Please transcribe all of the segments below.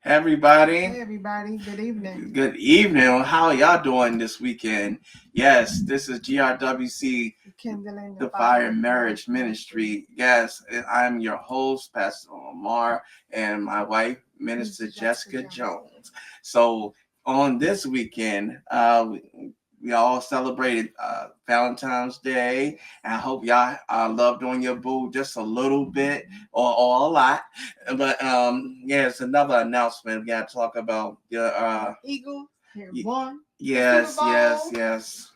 everybody. Hey, everybody. Good evening. Good evening. How y'all doing this weekend? Yes, this is GRWC, Kindling the Fire Marriage Ministry. Yes, I'm your host, Pastor Omar, and my wife, Minister Jessica Jones. So on this weekend, we all celebrated Valentine's Day. And I hope y'all loved on your boo just a little bit or a lot. But yeah, it's another announcement. We got to talk about the Eagles. Here, won. Yes, yes, yes.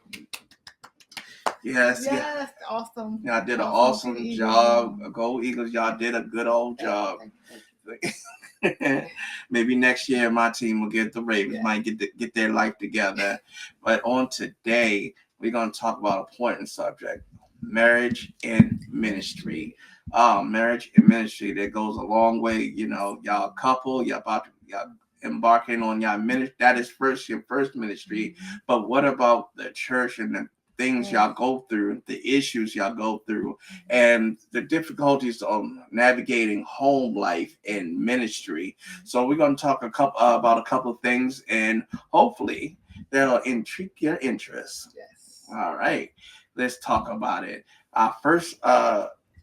Yes, yes, awesome. Y'all did an awesome job. Go Eagles, y'all did a good old job. Maybe next year my team will get the Ravens, might get their life together. But on today, we're gonna talk about an important subject: marriage and ministry. Marriage and ministry, that goes a long way. You know, y'all a couple, y'all embarking on y'all ministry. That is your first ministry. But what about the church and the things y'all go through, the issues y'all go through, and the difficulties of navigating home life and ministry? So we're going to talk about a couple of things, and hopefully that'll intrigue your interest. Yes. All right, let's talk about it. Our first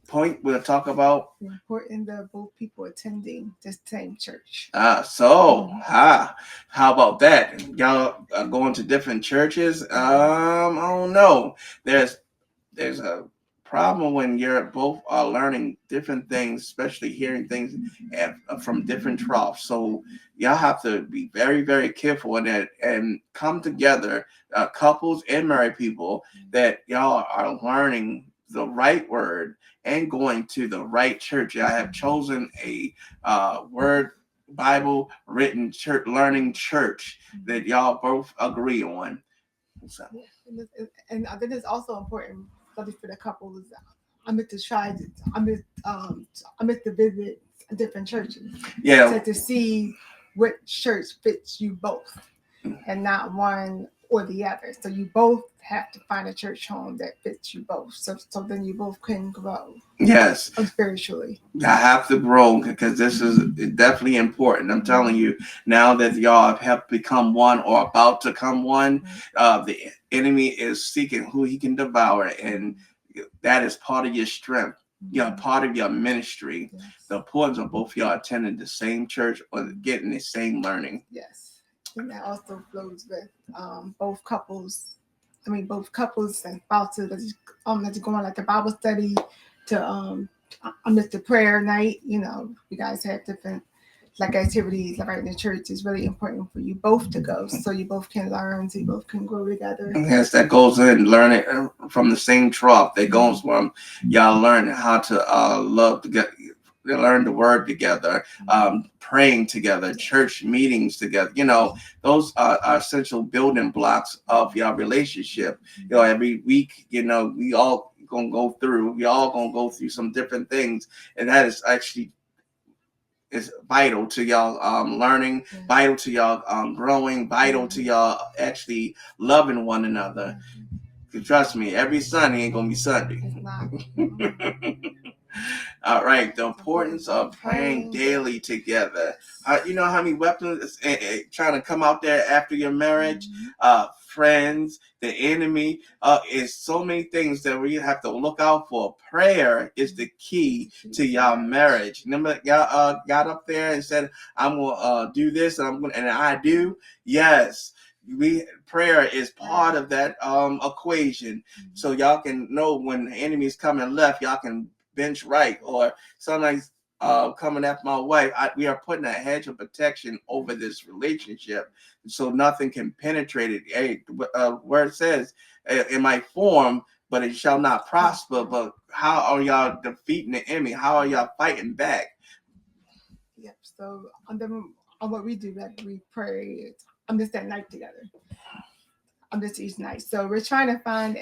point we'll talk about the importance of both people attending the same church. How about that? Y'all going to different churches? I don't know. There's a problem when you're both learning different things, especially hearing things from different troughs. So y'all have to be very, very careful in that and come together, couples and married people, that y'all are learning the right word and going to the right church. I have chosen a word Bible written church learning church that y'all both agree on. So. And I think it's also important, especially for the couples. I meant to try. I meant to visit different churches. Yeah. To see what church fits you both, and not one or the other. So you both have to find a church home that fits you both. So then you both can grow. Yes. Spiritually. I have to grow because this is definitely important. I'm telling you, now that y'all have become one or about to come one, the enemy is seeking who he can devour, and that is part of your strength. You're part of your ministry. Yes. The importance of both y'all attending the same church or getting the same learning. Yes. And that also flows with both couples. I mean, both couples and spouses that's going like the Bible study to the prayer night. You know, you guys have different like activities right in the church. Is really important for you both to go, so you both can learn, so you both can grow together. Yes, that goes in learning from the same trough. That goes from y'all learning how to love to get. They learn the word together, praying together, church meetings together. You know, those are essential building blocks of your relationship. You know, every week, you know, we all gonna go through some different things, and that is actually is vital to y'all learning, vital to y'all growing, vital to y'all actually loving one another. Trust me, every Sunday ain't gonna be Sunday. It's not. All right, the importance of praying daily together. You know how many weapons trying to come out there after your marriage? Friends, the enemy, is so many things that we have to look out for. Prayer is the key to y'all marriage. Remember, y'all got up there and said, "I'm gonna do this," and I do. Yes. Prayer is part of that equation, so y'all can know when the enemy is coming left, y'all can bench right, or somebody's coming after my wife. We are putting a hedge of protection over this relationship, so nothing can penetrate it. Hey, where it says it might form, but it shall not prosper. But how are y'all defeating the enemy? How are y'all fighting back? Yep. So on what we do, that we pray. Just that night together. Just each night. So we're trying to find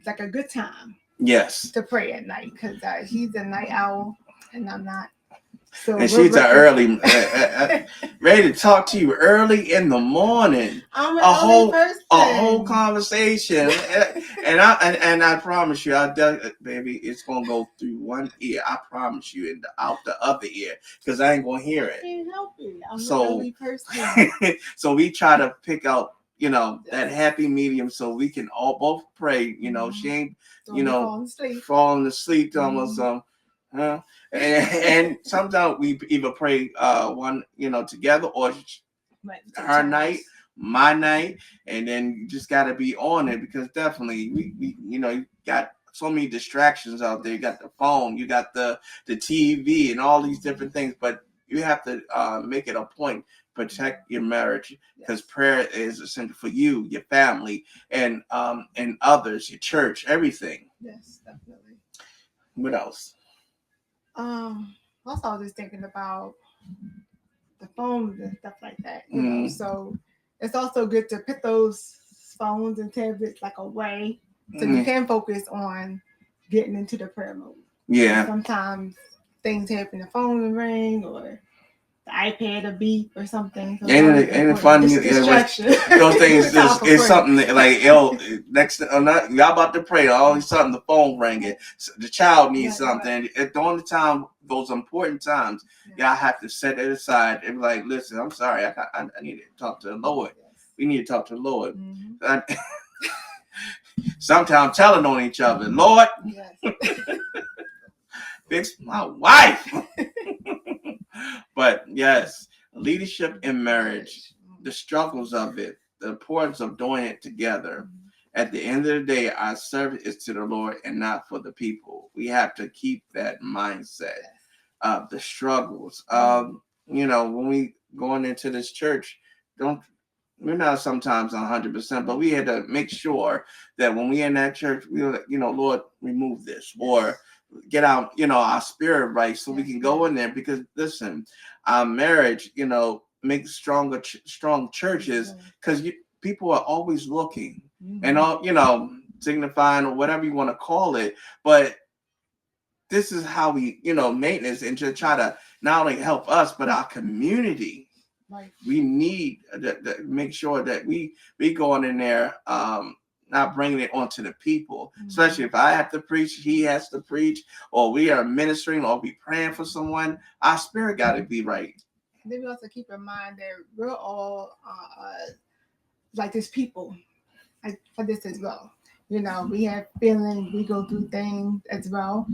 like a good time. Yes. To pray at night, because he's a night owl and I'm not. So and she's early, ready to talk to you early in the morning. I'm a whole conversation, and I promise you, baby, it's gonna go through one ear. I promise you, and out the other ear, because I ain't gonna hear it. help it. I'm So- an early person. So we try to pick out, that Yes. happy medium so we can all both pray. She ain't, Don't be falling asleep. falling asleep almost. And sometimes we either pray one, together, or But her night, my night, and then you just got to be on it, because definitely we you got so many distractions out there. You got the phone, you got the TV, and all these different things, but you have to make it a point, protect your marriage, because prayer is essential for you, your family, and others, your church, everything. Yes, definitely. What else? Also, I was just thinking about the phones and stuff like that. So it's also good to put those phones and tablets like away, so you can focus on getting into the prayer mode. Yeah. Sometimes things happen, the phone will ring or the iPad will beep or something. So Ain't it funny? Distraction. Those things is something that, like, next not y'all about to pray, all of a sudden the phone ringing. So the child needs something. At the only time, those important times, y'all have to set it aside and be like, listen, I'm sorry, I need to talk to the Lord. We need to talk to the Lord. Sometimes telling on each other, Lord, fix my wife. But yes, leadership in marriage, the struggles of it, the importance of doing it together. At the end of the day, our service is to the Lord and not for the people. We have to keep that mindset of the struggles. When we going into this church, we're not sometimes 100%, but we had to make sure that when we in that church, we were, Lord, remove this, or get out, our spirit right, so we can go in there. Because listen, our marriage, makes strong churches, because people are always looking and all, signifying, or whatever you want to call it. But this is how we, maintenance, and to try to not only help us but our community. Right. We need to make sure that we going in there, not bringing it onto the people. Especially if I have to preach, he has to preach, or we are ministering, or we praying for someone. Our spirit got to be right. And then we also keep in mind that we're all like this people, like for this as well. We have feelings, we go through things as well.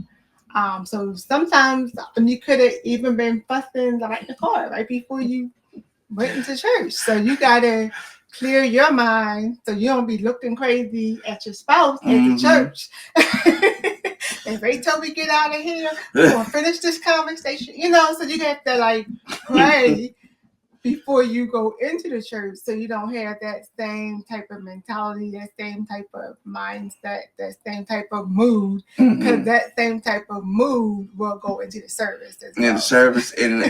So sometimes you could have even been fussing like the car right before you went into church. So you gotta clear your mind so you don't be looking crazy at your spouse at the church. And wait till we get out of here, we're gonna finish this conversation. So you have to pray before you go into the church, so you don't have that same type of mentality, that same type of mindset, that same type of mood, because that same type of mood will go into the service as well. In the service and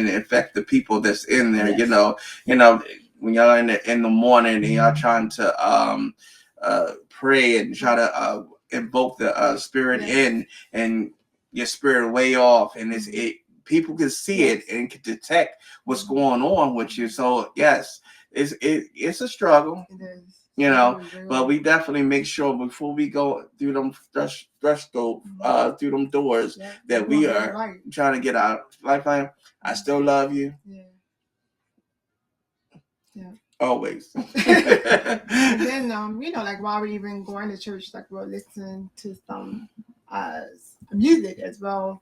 affect the people that's in there. When y'all in the morning and y'all trying to pray and try to invoke the spirit in, and your spirit way off, and people can see it and can detect what's going on with you. So yes, it's a struggle. It is. But we definitely make sure before we go through them through them doors, that we are trying to get our lifeline. I still love you. Yeah. Always. And then while we're even going to church, we're listening to some music as well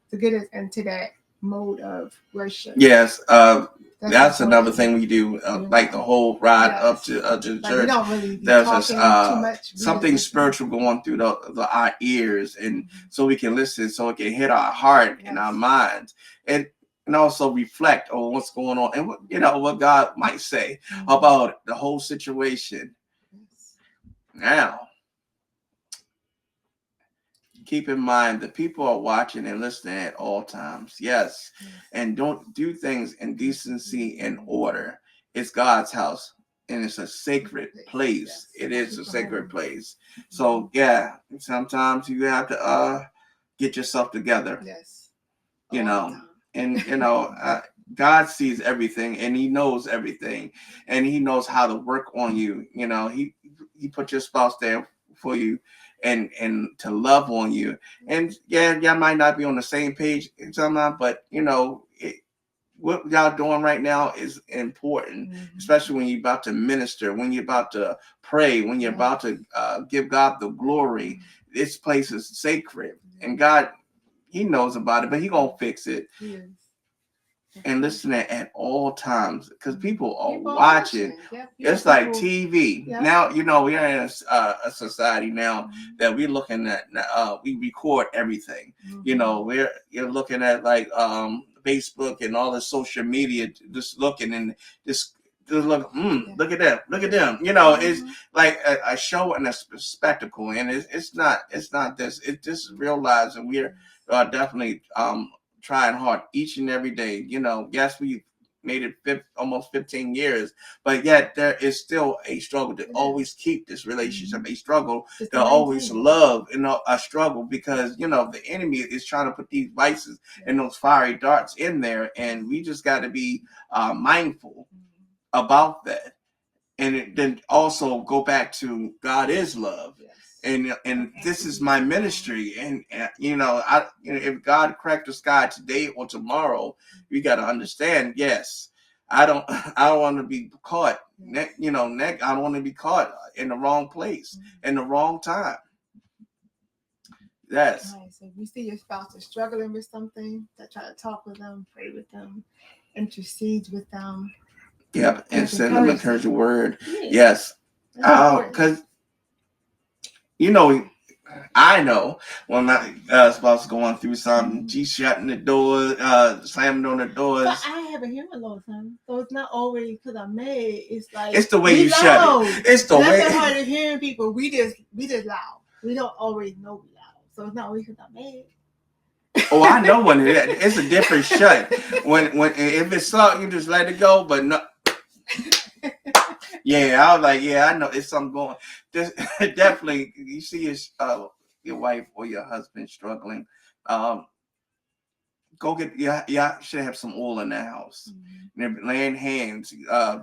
to get us into that mode of worship. Yes, that's another thing we do, like the whole ride up to the church. We don't really there's too much. Something spiritual going through our ears, and so we can listen, so it can hit our heart and our minds, and also reflect on what's going on, and what God might say about the whole situation. Now, keep in mind that people are watching and listening at all times. Yes. And don't do things in decency and order. It's God's house, and it's a sacred place. It is a sacred place. So sometimes you have to get yourself together. Yes. And God sees everything, and he knows everything, and he knows how to work on you. He put your spouse there for you, and to love on you. And y'all might not be on the same page sometimes, but what y'all doing right now is important, especially when you're about to minister, when you're about to pray, when you're about to give God the glory. This place is sacred, and God, He knows about it, but He gonna fix it. Yes. And listen at all times, because people are People watching. Yeah, It's people- like TV. Yeah. Now, we are in a society now that we're looking at. We record everything. You're looking at like Facebook and all the social media, just looking and just look. Look at them. Look at them. It's like a show and a spectacle, and it's not this. It's just real lives, and we're definitely trying hard each and every day. Yes, we made it almost 15 years, but yet there is still a struggle to always keep this relationship, a struggle to always love, a struggle, because the enemy is trying to put these vices and those fiery darts in there, and we just got to be mindful about that. And then also go back to God is love. And this is my ministry, and if God cracked the sky today or tomorrow, we got to understand. Yes, I don't want to be caught. I don't want to be caught in the wrong place in the wrong time. Yes. Right. So if you see your spouse is struggling with something, that try to talk with them, pray with them, intercede with them. Yep, and send them encouraging word. Yeah. Yes, because I know when my spouse is going through something, she's shutting the door, slamming on the doors. But I have a hearing loss, son. So it's not always because I'm mad. It's like it's the way you shut it. It's the way. That's the hard of hearing people. We just loud. We don't always know we loud. So it's not always because I'm mad. Oh, I know when it's a different shut. When if it's something, you just let it go. But no. Yeah, I was like, I know it's something going. Just definitely, you see your wife or your husband struggling. Go get should have some oil in the house. Laying hands,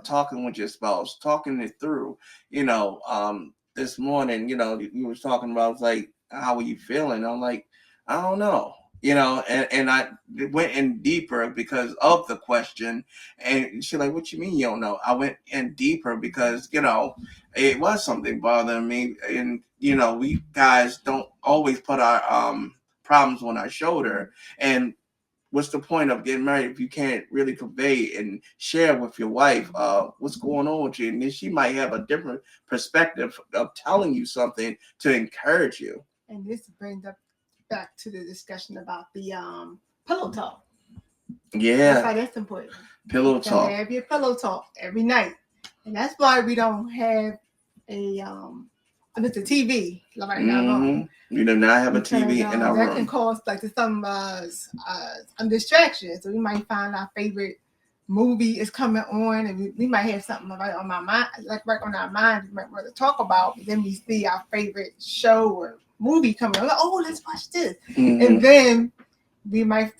talking with your spouse, talking it through. This morning, you was talking about like, how are you feeling? I'm like, I don't know. And I went in deeper because of the question, and she's like, what you mean you don't know? I went in deeper because, it was something bothering me, and, we guys don't always put our problems on our shoulder, and what's the point of getting married if you can't really convey and share with your wife what's going on with you? And then she might have a different perspective of telling you something to encourage you. And this brings up back to the discussion about the pillow talk. Yeah. That's why that's important. Pillow talk. Have your pillow talk every night. And that's why we don't have a the TV right now. We do not have a TV in our room. That can cause like some distraction. So we might find our favorite movie is coming on, and we might have something right on my mind, right on our mind, we might want to talk about. But then we see our favorite show or movie coming on. Like, oh, let's watch this, and then we might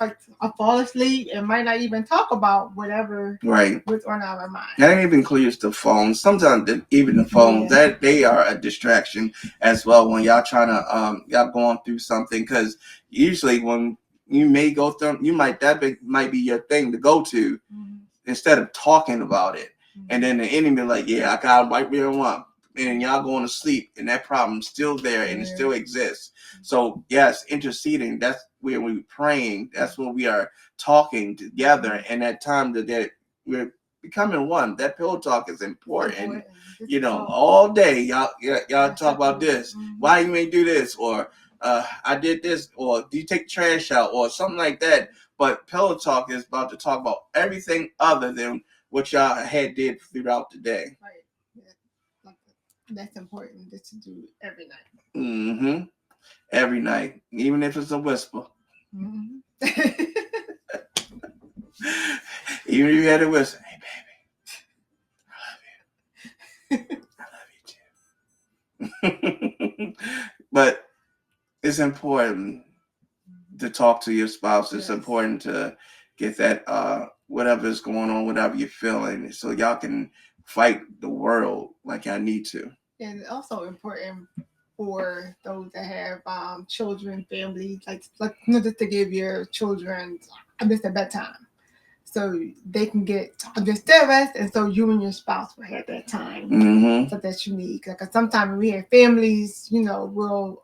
fall asleep and might not even talk about whatever was on our mind. That even includes the phones. Sometimes even the phones, that they are a distraction as well when y'all trying to y'all going through something, because usually when you may go through, that might be your thing to go to instead of talking about it. And then the enemy like, I gotta wipe me one, and y'all going to sleep, and that problem's still there and it still exists. So yes, interceding, that's where we're praying, that's when we are talking together, and that time that we're becoming one. That pillow talk is important. All day y'all talk about this. Why you ain't do this, or I did this, or do you take the trash out, or something like that. But pillow talk is about to talk about everything other than what y'all had did throughout the day. Right. That's important just to do every night. Every night, even if it's a whisper. Even if you had a whisper, hey baby, I love you too. But it's important to talk to your spouse. It's important to get that whatever is going on, whatever you're feeling, so y'all can fight the world like y'all need to. And also important for those that have children, families, like just to give your children a bedtime. so they can get just their rest, and so you and your spouse will have that time Mm-hmm. so that you need. Because sometimes we have families, we'll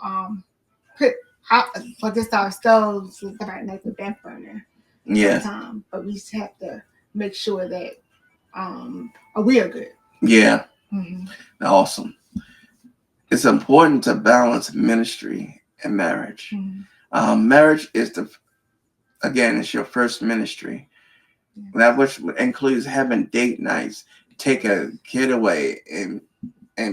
put out for just ourselves right like the back burner Yeah. sometimes, but we just have to make sure that we are good. Yeah. Mm-hmm. Awesome. It's important to balance ministry and marriage. Mm-hmm. Marriage is it's your first ministry. Yeah. That which includes having date nights, take a getaway, and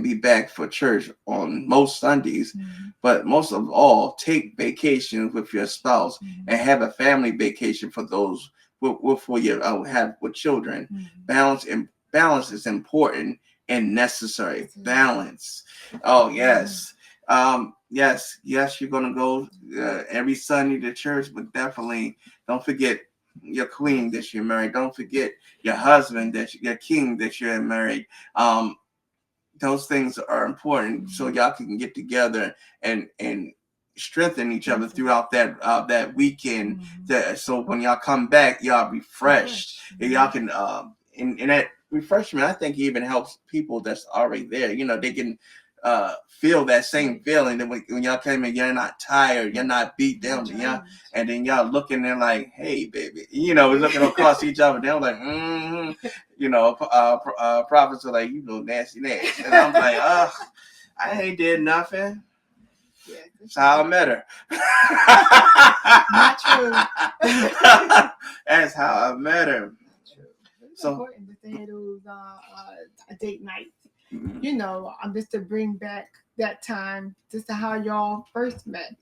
be back for church on most Sundays. Mm-hmm. But most of all, take vacations with your spouse Mm-hmm. and have a family vacation for those for you have with children. Mm-hmm. Balance is important and necessary. Balance. Oh yes. Yes, you're gonna go every Sunday to church, but definitely don't forget your queen that you're married. Don't forget your husband your king that you're married. Those things are important so y'all can get together and strengthen each other throughout that weekend. So when y'all come back, y'all refreshed. And y'all can and that refreshment, I think, even helps people that's already there. They can feel that same feeling that when y'all came in, you're not tired, you're not beat down, and then y'all looking there like, hey, baby, we're looking across each other. They're like, prophets are like, nasty, and I'm like, I ain't did nothing. Yeah, that's how I met her. Not true. That's how I met her. It's important to have those date nights. Mm-hmm. Just to bring back that time, just to how y'all first met.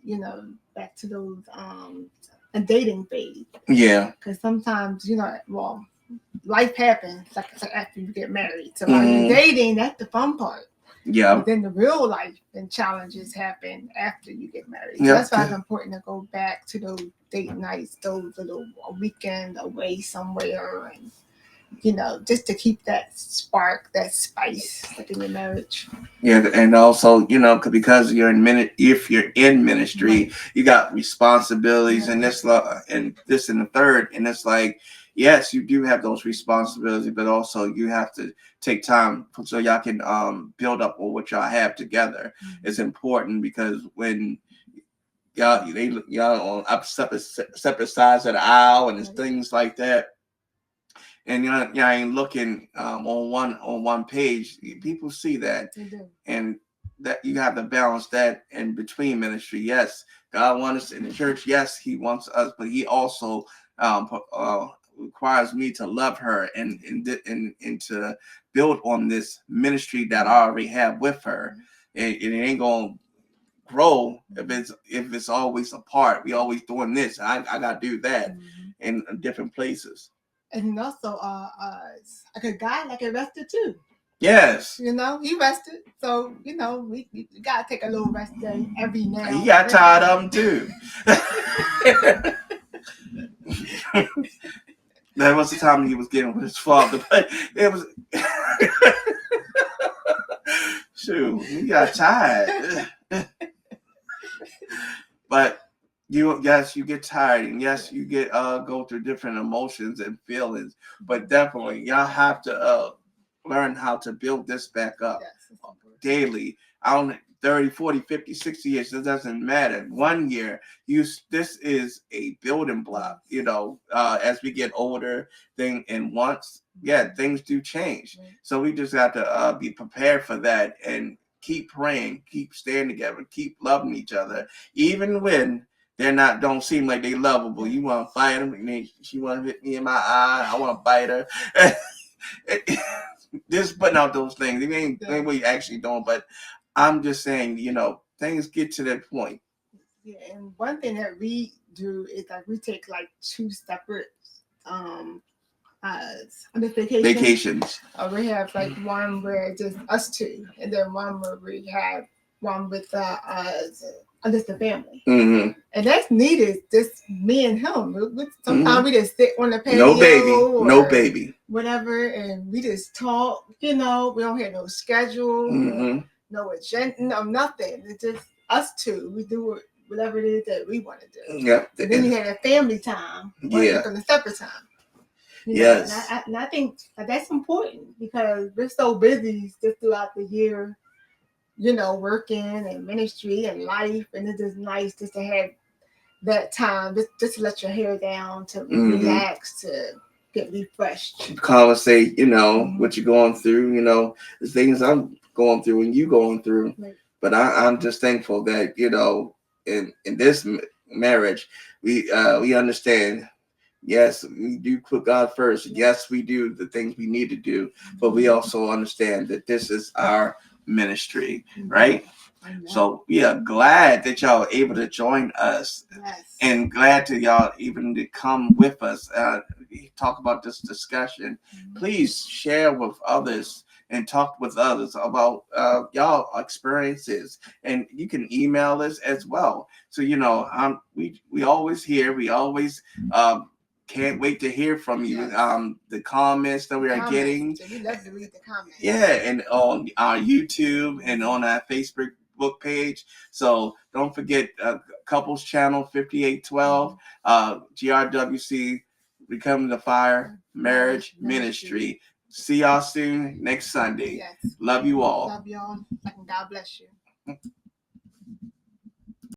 Back to those a dating phase. Yeah. Because sometimes life happens like after you get married. So while you're dating, that's the fun part. Yeah. But then the real life and challenges happen after you get married. So that's why it's important to go back to those date nights, those little weekend away somewhere, and just to keep that spark, that spice, like in your marriage. Yeah, and also, because if you're in ministry, you got responsibilities, and this and the third, and it's like, yes, you do have those responsibilities, but also you have to take time so y'all can build up on what y'all have together. Mm-hmm. It's important because when y'all on separate sides of the aisle and there's things like that. And y'all ain't looking on one page. People see that, and that you have to balance that in between ministry. Yes, God wants us in the church. Yes, He wants us, but He also requires me to love her and to build on this ministry that I already have with her. And it ain't gonna grow if it's always apart. We always doing this. I gotta do that in different places. And also, like a guy like arrested too. Yes. He rested. So, we gotta take a little rest day every now. He got tired of him too. That was the time he was getting with his father, but it was shoot, he got tired. But you get tired, and yes, you get go through different emotions and feelings, but definitely y'all have to learn how to build this back up daily. I don't 30, 40, 50, 60 years, it doesn't matter. 1 year, this is a building block, as we get older, things do change. So we just have to be prepared for that and keep praying, keep staying together, keep loving each other, even when don't seem like they lovable. You want to fight them, and she want to hit me in my eye. I want to bite her. Just putting out those things. It ain't what you actually doing, but I'm just saying, things get to that point. Yeah, and one thing that we do is that we take like 2 separate vacations. We have like one where just us two, and then one where we have one with just the family. Mm-hmm. And that's needed, just me and him. Sometimes we just sit on the patio. No baby. Whatever, and we just talk, we don't have no schedule, no agenda, no nothing. It's just us two. We do whatever it is that we want to do. Yeah. And then you have that family time. Yeah. On the separate time. You know, and I think that's important because we're so busy just throughout the year, you know, working and ministry and life, and it is nice just to have that time, just to let your hair down, to relax, to get refreshed. Conversate, you know, what you're going through, you know, the things I'm going through and you going through. Right. But I'm just thankful that, you know, in this marriage, we understand. Yes, we do put God first. Yes, we do the things we need to do, but we also understand that this is our ministry, right? So we are glad that y'all are able to join us, and glad to y'all even to come with us, talk about this discussion. Please share with others and talk with others about y'all experiences, and you can email us as well. So you know, we always hear, we always can't wait to hear from you. Yes. The comments that we are getting. So we love to read the comments. Yeah, and on our YouTube and on our Facebook page. So don't forget Couples Channel 5812, GRWC, Becoming the Fire Marriage Ministry. See y'all soon next Sunday. Yes. Love you all. Love y'all. And God bless you.